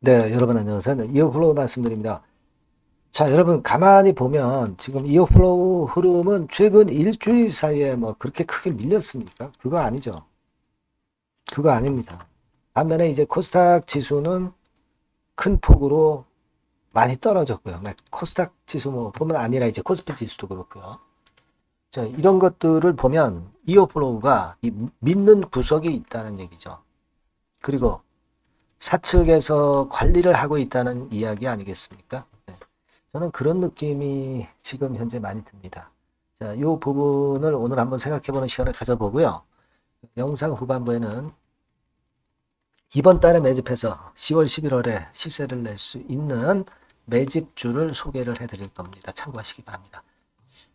네, 여러분 안녕하세요. 네, 이어플로우 말씀드립니다. 자, 여러분 가만히 보면 지금 이어플로우 흐름은 최근 일주일 사이에 뭐 그렇게 크게 밀렸습니까? 그거 아니죠. 그거 아닙니다. 반면에 이제 코스닥 지수는 큰 폭으로 많이 떨어졌고요. 코스닥 지수 뭐 보면 아니라 이제 코스피 지수도 그렇고요. 자, 이런 것들을 보면 이어플로우가 믿는 구석이 있다는 얘기죠. 그리고 사측에서 관리를 하고 있다는 이야기 아니겠습니까? 네. 저는 그런 느낌이 지금 현재 많이 듭니다. 자, 이 부분을 오늘 한번 생각해보는 시간을 가져보고요. 영상 후반부에는 이번 달에 매집해서 10월, 11월에 시세를 낼 수 있는 매집주를 소개를 해드릴 겁니다. 참고하시기 바랍니다.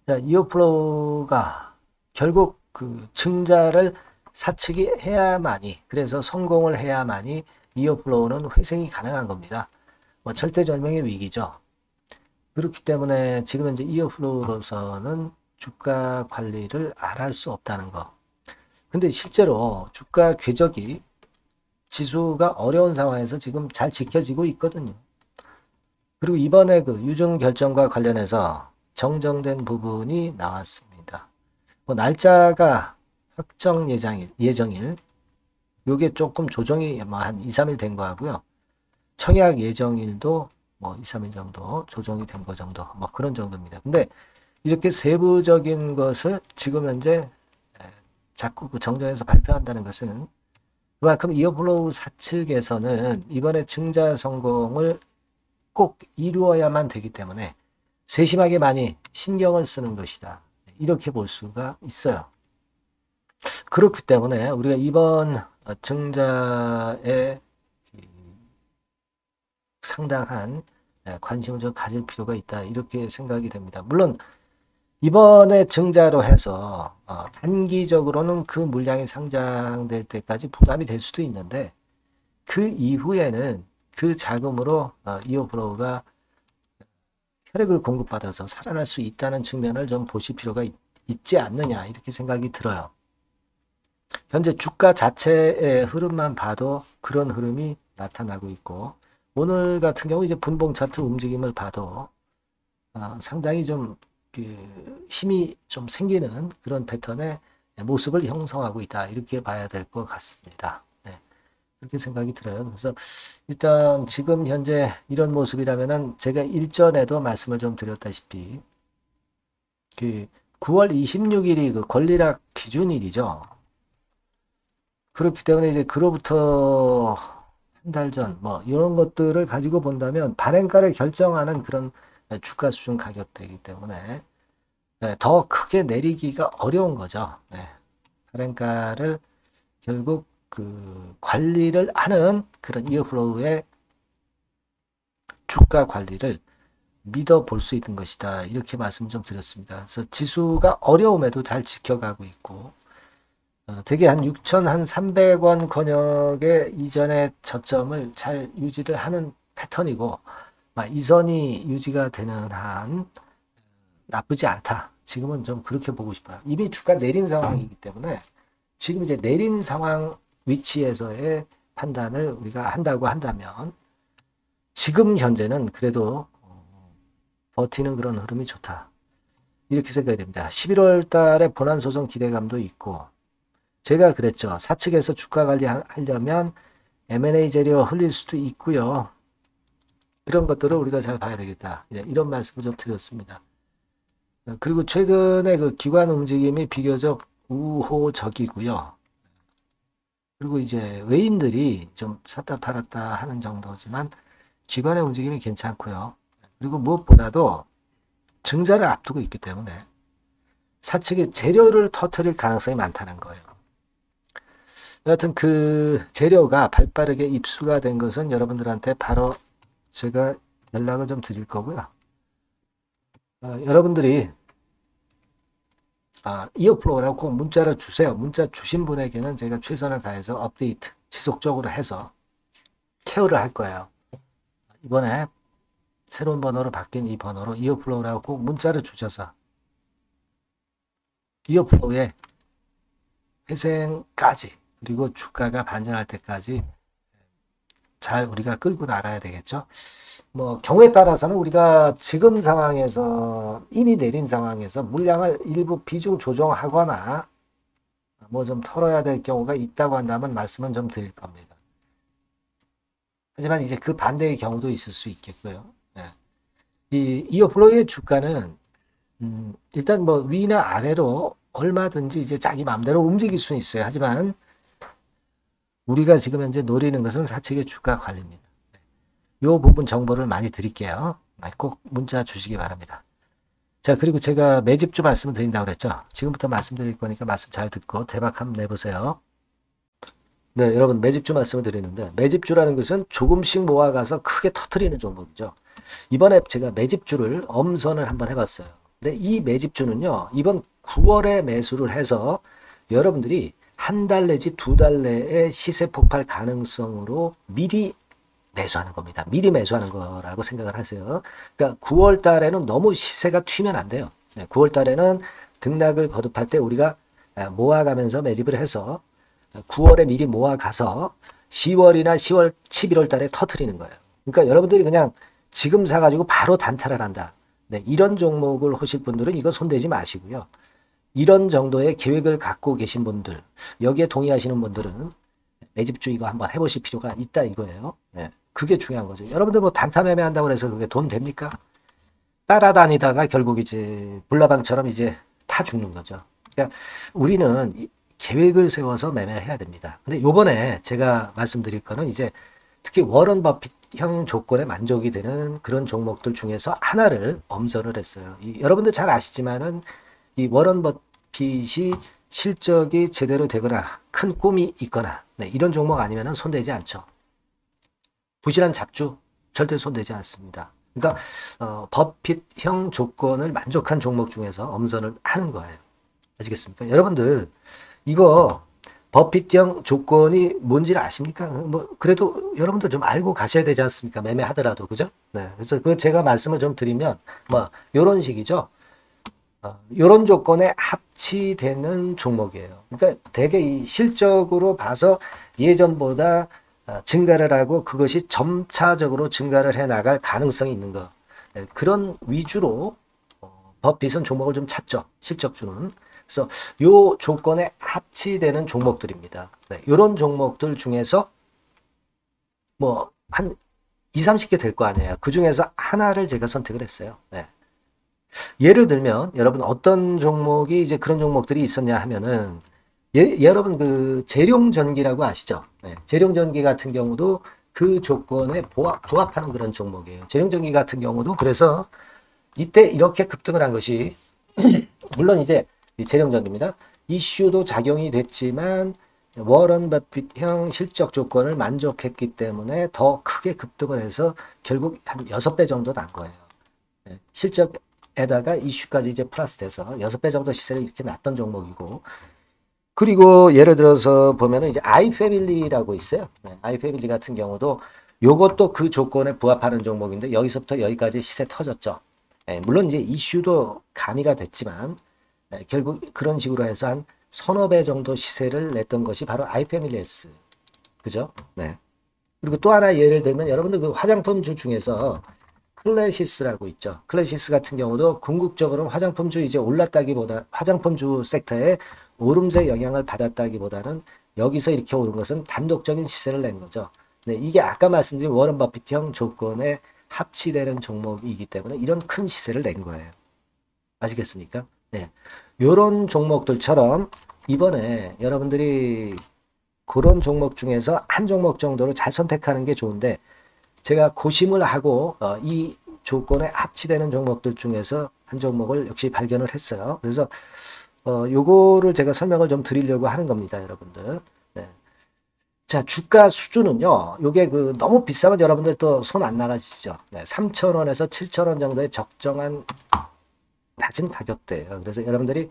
자, 이어플로우가 결국 그 증자를 사측이 해야만이, 그래서 성공을 해야만이 이어플로우는 회생이 가능한 겁니다. 뭐 절대절명의 위기죠. 그렇기 때문에 지금 현재 이어플로우로서는 주가 관리를 안 할 수 없다는 거. 근데 실제로 주가 궤적이 지수가 어려운 상황에서 지금 잘 지켜지고 있거든요. 그리고 이번에 그 유증 결정과 관련해서 정정된 부분이 나왔습니다. 뭐 날짜가 확정 예정일, 요게 조금 조정이 뭐 한 2, 3일 된 거 하고요. 청약 예정일도 뭐 2, 3일 정도 조정이 된 거 정도, 뭐 그런 정도입니다. 근데 이렇게 세부적인 것을 지금 현재 자꾸 그 정정해서 발표한다는 것은 그만큼 이어플로우 사측에서는 이번에 증자 성공을 꼭 이루어야만 되기 때문에 세심하게 많이 신경을 쓰는 것이다. 이렇게 볼 수가 있어요. 그렇기 때문에 우리가 이번 증자에 상당한 관심을 좀 가질 필요가 있다. 이렇게 생각이 됩니다. 물론 이번에 증자로 해서 단기적으로는 그 물량이 상장될 때까지 부담이 될 수도 있는데 그 이후에는 그 자금으로 이어플로우가 혈액을 공급받아서 살아날 수 있다는 측면을 좀 보실 필요가 있지 않느냐 이렇게 생각이 들어요. 현재 주가 자체의 흐름만 봐도 그런 흐름이 나타나고 있고 오늘 같은 경우 이제 분봉 차트 움직임을 봐도 상당히 좀 그 힘이 좀 생기는 그런 패턴의 모습을 형성하고 있다 이렇게 봐야 될 것 같습니다. 네, 그렇게 생각이 들어요. 그래서 일단 지금 현재 이런 모습이라면은 제가 일전에도 말씀을 좀 드렸다시피 그 9월 26일이 그 권리락 기준일이죠. 그렇기 때문에 이제 그로부터 한 달 전, 뭐, 이런 것들을 가지고 본다면 발행가를 결정하는 그런 주가 수준 가격대이기 때문에 더 크게 내리기가 어려운 거죠. 네. 발행가를 결국 그 관리를 하는 그런 이어플로우의 주가 관리를 믿어볼 수 있는 것이다. 이렇게 말씀 좀 드렸습니다. 그래서 지수가 어려움에도 잘 지켜가고 있고, 되게 한 6,300원 권역의 이전의 저점을 잘 유지를 하는 패턴이고, 이선이 유지가 되는 한 나쁘지 않다. 지금은 좀 그렇게 보고 싶어요. 이미 주가 내린 상황이기 때문에 지금 이제 내린 상황 위치에서의 판단을 우리가 한다고 한다면 지금 현재는 그래도 버티는 그런 흐름이 좋다. 이렇게 생각이 됩니다. 11월 달에 본안소송 기대감도 있고 제가 그랬죠. 사측에서 주가 관리하려면 M&A 재료 흘릴 수도 있고요. 이런 것들을 우리가 잘 봐야 되겠다. 이런 말씀을 좀 드렸습니다. 그리고 최근에 그 기관 움직임이 비교적 우호적이고요. 그리고 이제 외인들이 좀 샀다 팔았다 하는 정도지만 기관의 움직임이 괜찮고요. 그리고 무엇보다도 증자를 앞두고 있기 때문에 사측이 재료를 터뜨릴 가능성이 많다는 거예요. 여하튼 그 재료가 발빠르게 입수가 된 것은 여러분들한테 바로 제가 연락을 좀 드릴 거고요. 여러분들이 이어플로우라고 꼭 문자를 주세요. 문자 주신 분에게는 제가 최선을 다해서 업데이트 지속적으로 해서 케어를 할 거예요. 이번에 새로운 번호로 바뀐 이 번호로 이어플로우라고 꼭 문자를 주셔서 이어플로우의 회생까지 그리고 주가가 반전할 때까지 잘 우리가 끌고 나가야 되겠죠. 뭐 경우에 따라서는 우리가 지금 상황에서 이미 내린 상황에서 물량을 일부 비중 조정하거나 뭐 좀 털어야 될 경우가 있다고 한다면 말씀은 좀 드릴 겁니다. 하지만 이제 그 반대의 경우도 있을 수 있겠고요. 네. 이 이어플로우의 주가는 일단 뭐 위나 아래로 얼마든지 이제 자기 마음대로 움직일 수는 있어요. 하지만 우리가 지금 현재 노리는 것은 사측의 주가 관리입니다. 이 부분 정보를 많이 드릴게요. 꼭 문자 주시기 바랍니다. 자, 그리고 제가 매집주 말씀을 드린다고 그랬죠. 지금부터 말씀드릴 거니까 말씀 잘 듣고 대박 한번 내보세요. 네, 여러분 매집주 말씀을 드리는데 매집주라는 것은 조금씩 모아가서 크게 터트리는 종목이죠. 이번에 제가 매집주를 엄선을 한번 해봤어요. 근데 이 매집주는요, 이번 9월에 매수를 해서 여러분들이 한 달 내지 두 달 내에 시세 폭발 가능성으로 미리 매수하는 겁니다. 미리 매수하는 거라고 생각을 하세요. 그러니까 9월 달에는 너무 시세가 튀면 안 돼요. 9월 달에는 등락을 거듭할 때 우리가 모아가면서 매집을 해서 9월에 미리 모아가서 10월이나 10월, 11월 달에 터트리는 거예요. 그러니까 여러분들이 그냥 지금 사가지고 바로 단타를 한다. 네, 이런 종목을 하실 분들은 이거 손대지 마시고요. 이런 정도의 계획을 갖고 계신 분들, 여기에 동의하시는 분들은 매집주 이거 한번 해보실 필요가 있다 이거예요. 네, 그게 중요한 거죠. 여러분들 뭐 단타 매매한다고 해서 그게 돈 됩니까? 따라다니다가 결국 이제 불나방처럼 이제 타 죽는 거죠. 그러니까 우리는 계획을 세워서 매매를 해야 됩니다. 근데 요번에 제가 말씀드릴 거는 이제 특히 워런 버핏형 조건에 만족이 되는 그런 종목들 중에서 하나를 엄선을 했어요. 여러분들 잘 아시지만은 이 워런 버핏이 실적이 제대로 되거나 큰 꿈이 있거나 네, 이런 종목 아니면은 손대지 않죠. 부실한 잡주 절대 손대지 않습니다. 그러니까 버핏형 조건을 만족한 종목 중에서 엄선을 하는 거예요. 아시겠습니까? 여러분들 이거 버핏형 조건이 뭔지를 아십니까? 뭐 그래도 여러분들 좀 알고 가셔야 되지 않습니까? 매매하더라도 그죠? 네, 그래서 그 제가 말씀을 좀 드리면 뭐 이런 식이죠. 이런 조건에 합치되는 종목이에요. 그러니까 되게 이 실적으로 봐서 예전보다 증가를 하고 그것이 점차적으로 증가를 해 나갈 가능성이 있는 거. 그런 위주로 버핏은 종목을 좀 찾죠. 실적주는. 그래서 요 조건에 합치되는 종목들입니다. 네, 이런 종목들 중에서 뭐 한 20, 30개 될 거 아니에요. 그 중에서 하나를 제가 선택을 했어요. 네. 예를 들면 여러분 어떤 종목이 이제 그런 종목들이 있었냐 하면은 여러분 그 재룡전기라고 아시죠? 네. 재룡전기 같은 경우도 그 조건에 부합하는 그런 종목이에요. 재룡전기 같은 경우도 그래서 이때 이렇게 급등을 한 것이 물론 이제 재룡전기입니다. 이슈도 작용이 됐지만 워런 버핏형 실적 조건을 만족했기 때문에 더 크게 급등을 해서 결국 한 6배 정도 난 거예요. 네. 실적에다가 이슈까지 이제 플러스 돼서 6배 정도 시세를 이렇게 났던 종목이고 그리고 예를 들어서 보면은 이제 아이패밀리라고 있어요. 네, 아이패밀리 같은 경우도 요것도 그 조건에 부합하는 종목인데 여기서부터 여기까지 시세 터졌죠. 네, 물론 이제 이슈도 가미가 됐지만 네, 결국 그런 식으로 해서 한 서너 배 정도 시세를 냈던 것이 바로 아이패밀리스. 그죠? 네. 그리고 또 하나 예를 들면 여러분들 그 화장품주 중에서 클래시스라고 있죠. 클래시스 같은 경우도 궁극적으로는 화장품주 이제 올랐다기보다 화장품주 섹터에 오름세 영향을 받았다기보다는 여기서 이렇게 오른 것은 단독적인 시세를 낸 거죠. 네, 이게 아까 말씀드린 워런 버핏형 조건에 합치되는 종목이기 때문에 이런 큰 시세를 낸 거예요. 아시겠습니까? 네, 이런 종목들처럼 이번에 여러분들이 그런 종목 중에서 한 종목 정도로 잘 선택하는 게 좋은데 제가 고심을 하고 이 조건에 합치되는 종목들 중에서 한 종목을 역시 발견을 했어요. 그래서 요거를 제가 설명을 좀 드리려고 하는 겁니다, 여러분들. 네. 자, 주가 수준은요, 요게 그 너무 비싸면 여러분들 또 손 안 나가시죠. 네, 3,000원에서 7,000원 정도의 적정한 낮은 가격대예요. 그래서 여러분들이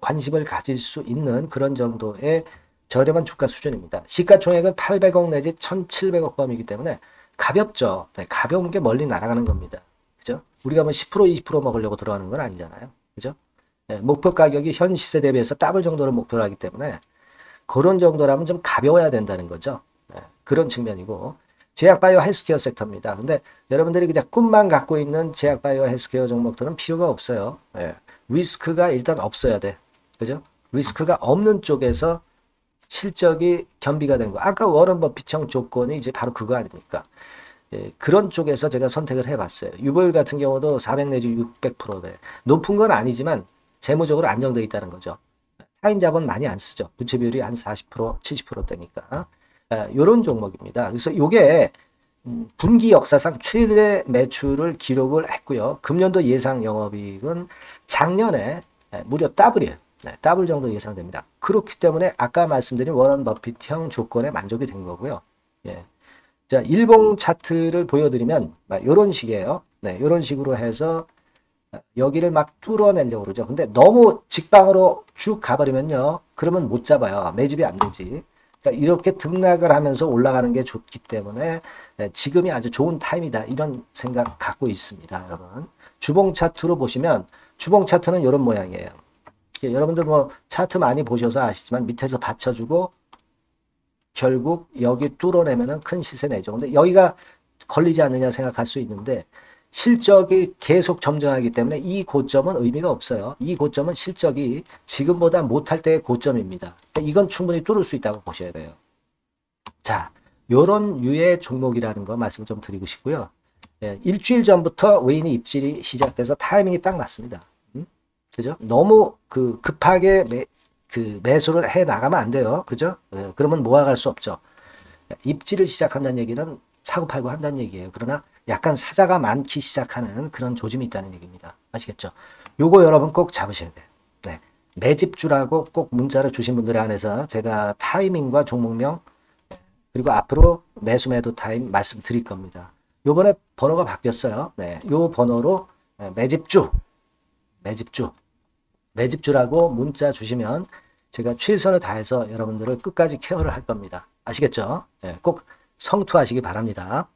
관심을 가질 수 있는 그런 정도의 저렴한 주가 수준입니다. 시가총액은 800억 내지 1,700억 범이기 때문에 가볍죠. 네, 가벼운 게 멀리 날아가는 겁니다. 그죠? 우리가 뭐 10%, 20% 먹으려고 들어가는 건 아니잖아요. 그죠? 네, 목표 가격이 현 시세 대비해서 더블 정도를 목표로 하기 때문에 그런 정도라면 좀 가벼워야 된다는 거죠. 그런 측면이고, 제약바이오 헬스케어 섹터입니다. 근데 여러분들이 그냥 꿈만 갖고 있는 제약바이오 헬스케어 종목들은 필요가 없어요. 리스크가 일단 없어야 돼. 그죠? 리스크가 없는 쪽에서 실적이 겸비가 된 거. 아까 워런 버핏형 조건이 이제 바로 그거 아닙니까? 그런 쪽에서 제가 선택을 해봤어요. 유보율 같은 경우도 400 내지 600%대. 높은 건 아니지만 재무적으로 안정되어 있다는 거죠. 타인 자본 많이 안 쓰죠. 부채 비율이 한 40%, 70%대니까. 이런 종목입니다. 그래서 이게 분기 역사상 최대 매출을 기록을 했고요. 금년도 예상 영업이익은 작년에 무려 더블이에요. 더블 정도 예상됩니다. 그렇기 때문에 아까 말씀드린 워런 버핏형 조건에 만족이 된 거고요. 자, 일봉 차트를 보여드리면 이런 식이에요. 이런 식으로 해서 여기를 막 뚫어내려고 그러죠. 근데 너무 직방으로 쭉 가버리면요. 그러면 못 잡아요. 매집이 안 되지. 그러니까 이렇게 등락을 하면서 올라가는 게 좋기 때문에 지금이 아주 좋은 타임이다. 이런 생각 갖고 있습니다. 여러분. 주봉 차트로 보시면 주봉 차트는 이런 모양이에요. 여러분들 뭐 차트 많이 보셔서 아시지만 밑에서 받쳐주고 결국 여기 뚫어내면은 큰 시세 내죠. 근데 여기가 걸리지 않느냐 생각할 수 있는데 실적이 계속 점증하기 때문에 이 고점은 의미가 없어요. 이 고점은 실적이 지금보다 못할 때의 고점입니다. 이건 충분히 뚫을 수 있다고 보셔야 돼요. 자, 요런 유의 종목이라는 거 말씀 좀 드리고 싶고요. 일주일 전부터 외인이 입질이 시작돼서 타이밍이 딱 맞습니다. 그죠? 너무 급하게 매수를 해 나가면 안 돼요. 그죠? 그러면 모아갈 수 없죠. 입지를 시작한다는 얘기는 사고 팔고 한다는 얘기예요. 그러나 약간 사자가 많기 시작하는 그런 조짐이 있다는 얘기입니다. 아시겠죠? 요거 여러분 꼭 잡으셔야 돼요. 매집주라고 꼭 문자를 주신 분들에 한해서 제가 타이밍과 종목명 그리고 앞으로 매수 매도 타임 말씀드릴 겁니다. 요번에 번호가 바뀌었어요. 요 번호로 매집주라고 문자 주시면 제가 최선을 다해서 여러분들을 끝까지 케어를 할 겁니다. 아시겠죠? 꼭 성투하시기 바랍니다.